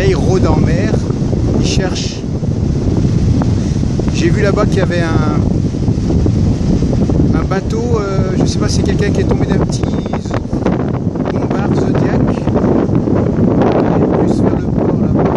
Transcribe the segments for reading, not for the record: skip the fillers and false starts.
là, il rôde en mer, il cherche. J'ai vu là-bas qu'il y avait un bateau, je sais pas si c'est quelqu'un qui est tombé d'un petit bombard Zodiac. Il est plus vers le port là-bas.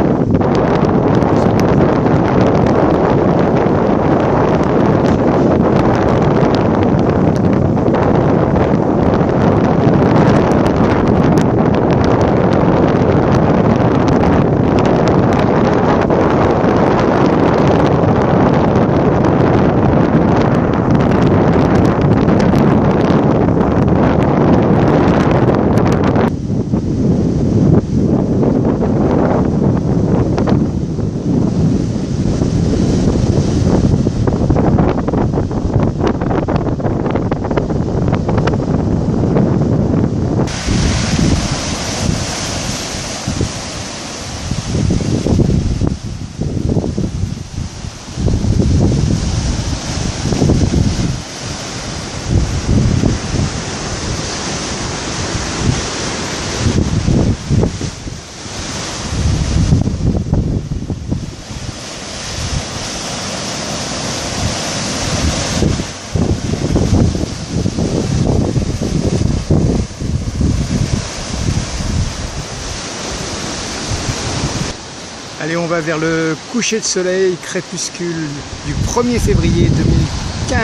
Allez, on va vers le coucher de soleil crépuscule du 1er février 2015.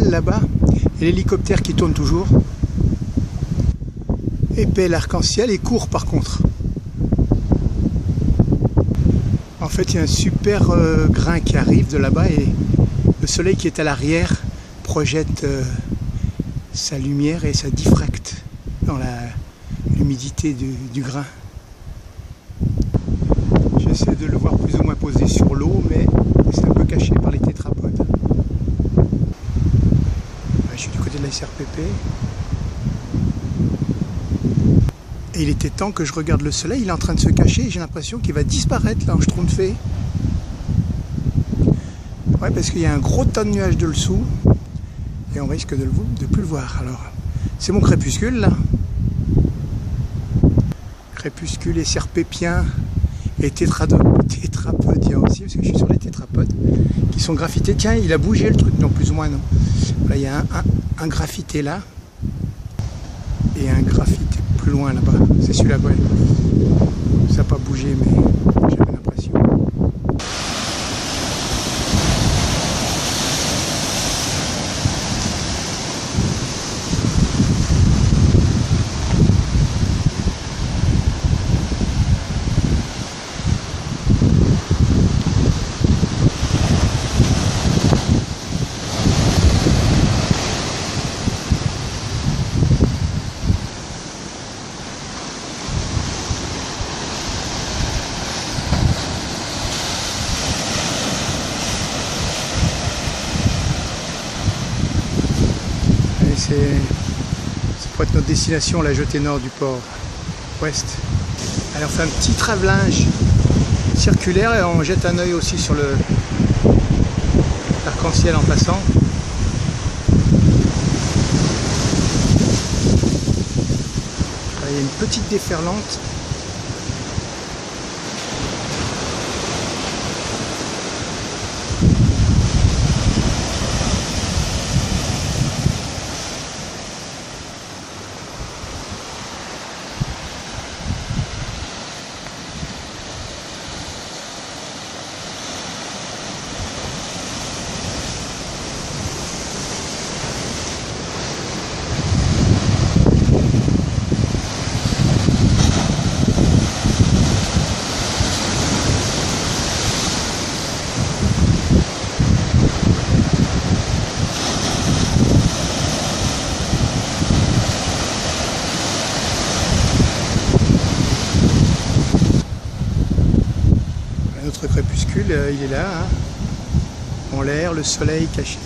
Là-bas, et l'hélicoptère qui tourne toujours. Épais l'arc-en-ciel et court par contre. En fait, il y a un super grain qui arrive de là-bas et le soleil qui est à l'arrière projette sa lumière et ça diffracte dans l'humidité du grain. J'essaie de le voir plus ou moins posé sur l'eau, mais c'est un peu caché par les tétrapodes. Je suis du côté de la SRPP. Et il était temps que je regarde le soleil, il est en train de se cacher, j'ai l'impression qu'il va disparaître là en Schtroumpfet. Ouais, parce qu'il y a un gros tas de nuages de dessous et on risque de plus le voir. Alors, c'est mon crépuscule là. Crépuscule SRPPien et tétrapodien aussi, parce que je suis sur les tétrapodes qui sont graffités. Tiens, il a bougé le truc, non, plus ou moins, non. Là, il y a un graffité là et un graffité plus loin là-bas. C'est celui-là, ouais. Ça n'a pas bougé, mais j'avais l'impression. Ça pourrait être notre destination, la jetée nord du port ouest. Allez, on fait un petit travellinge circulaire et on jette un œil aussi sur l'arc-en-ciel en passant. Il y a une petite déferlante. notre crépuscule, il est là, hein, en l'air, le soleil caché.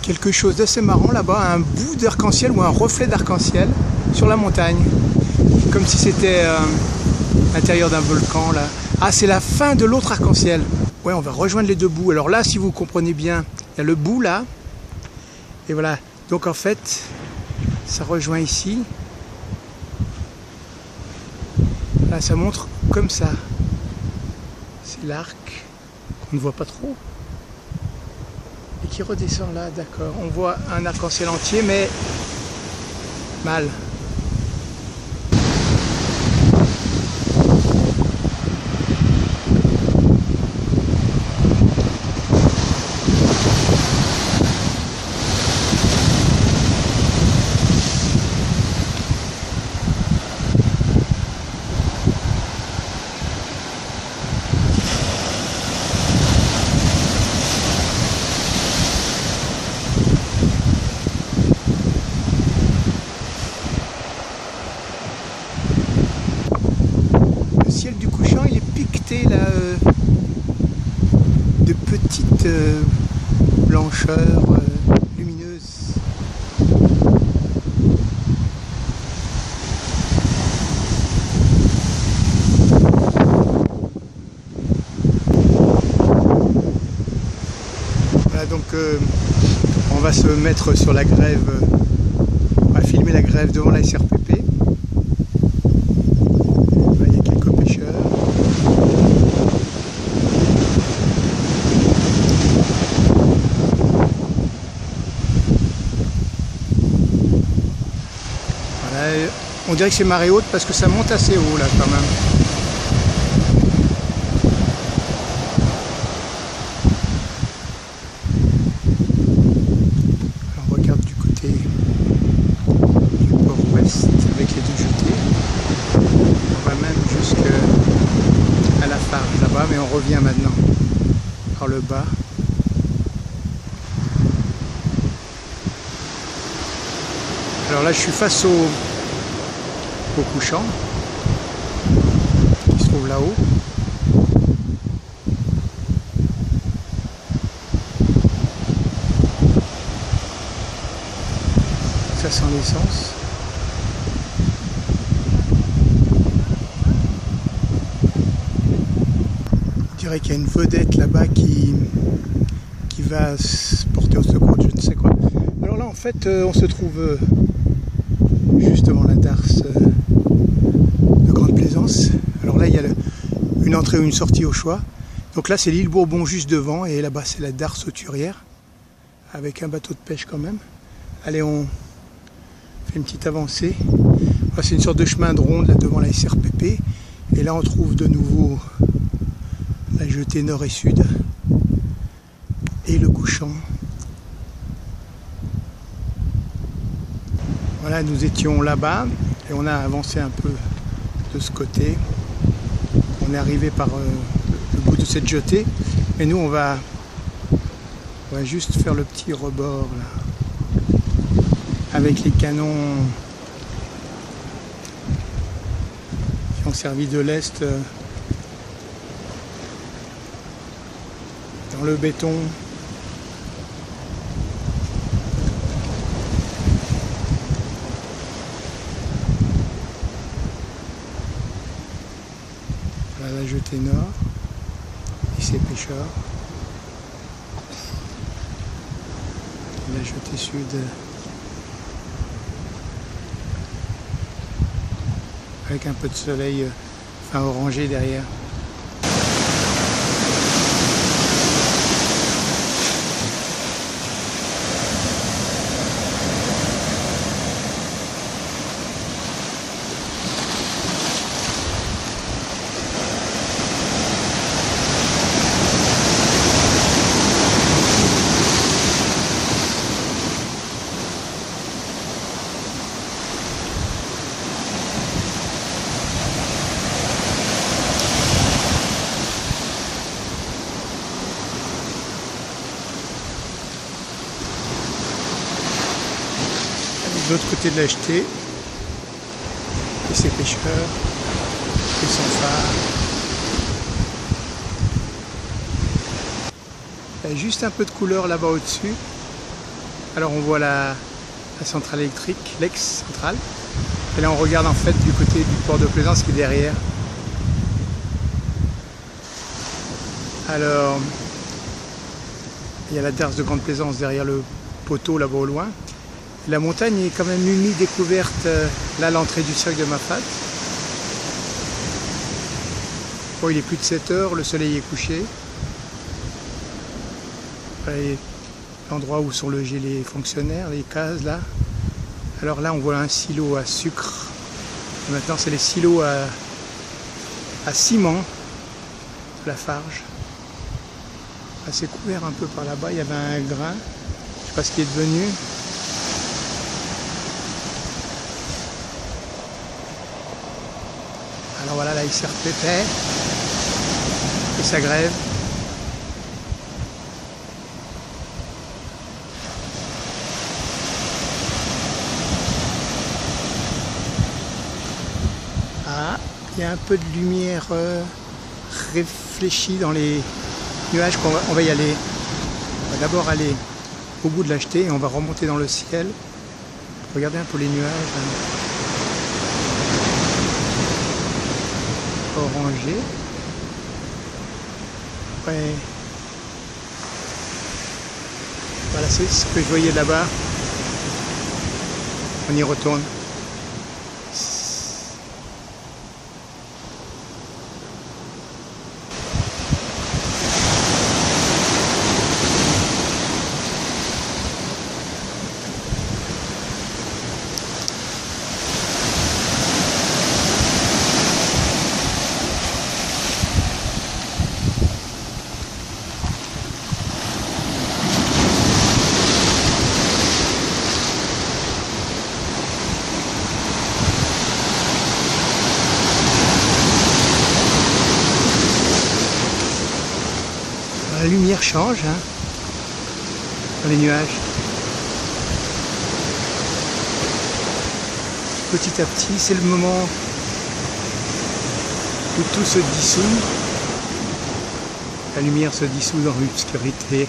Quelque chose d'assez marrant là-bas, un bout d'arc-en-ciel ou un reflet d'arc-en-ciel sur la montagne, comme si c'était l'intérieur d'un volcan là. Ah, c'est la fin de l'autre arc-en-ciel. Ouais, on va rejoindre les deux bouts. Alors là, si vous comprenez bien, il y a le bout là, et voilà. Donc en fait, ça rejoint ici. Là, ça montre comme ça. C'est l'arc qu'on ne voit pas trop. Et qui redescend là, d'accord. On voit un arc-en-ciel entier, mais mal. Le ciel du couchant, il est piqueté là, de petites blancheurs lumineuses. Voilà, donc on va se mettre sur la grève, on va filmer la grève devant la SRPP. On dirait que c'est marée haute parce que ça monte assez haut là quand même. Alors on regarde du côté du port ouest avec les deux jetées. On va même jusqu'à la Farge là-bas, mais on revient maintenant par le bas. Alors là je suis face au couchant qui se trouve là-haut. Ça sent l'essence. Je dirais qu'il y a une vedette là-bas qui va se porter au secours, je ne sais quoi. Alors là en fait on se trouve juste devant la darse de Grande Plaisance. Alors là il y a une entrée ou une sortie au choix. Donc là c'est l'île Bourbon juste devant et là-bas c'est la darse auturière avec un bateau de pêche quand même. Allez, on fait une petite avancée. Là, c'est une sorte de chemin de ronde là devant la SRPP et là on trouve de nouveau la jetée nord et sud et le couchant. Voilà, nous étions là-bas et on a avancé un peu de ce côté. On est arrivé par le bout de cette jetée. Et nous, on va juste faire le petit rebord là, avec les canons qui ont servi de lest dans le béton. Voilà la jetée nord, ici pêcheurs. La jetée sud, avec un peu de soleil fin orangé derrière. de l'autre côté de la jetée. Et ses pêcheurs. Et son phare. Il y a juste un peu de couleur là-bas au-dessus. Alors on voit la centrale électrique, l'ex-centrale. Et là on regarde en fait du côté du port de Plaisance qui est derrière. Alors, il y a la Darse de Grande Plaisance derrière le poteau là-bas au loin. La montagne est quand même humide, découverte là à l'entrée du cercle de Mafate. Bon, il est plus de 7 heures, le soleil est couché. L'endroit où sont logés les fonctionnaires, les cases là. Alors là on voit un silo à sucre. Et maintenant c'est les silos à ciment, la farge. C'est couvert un peu par là-bas, il y avait un grain. Je ne sais pas ce qui est devenu. Alors voilà, là il sert pépère et ça grève. Ah, il y a un peu de lumière réfléchie dans les nuages. On va y aller. On va d'abord aller au bout de la jetée et on va remonter dans le ciel. Regardez un peu les nuages. Orangé. Ouais. Voilà, c'est ce que je voyais là-bas. On y retourne. La lumière change hein, dans les nuages. Petit à petit, c'est le moment où tout se dissout. La lumière se dissout dans l'obscurité.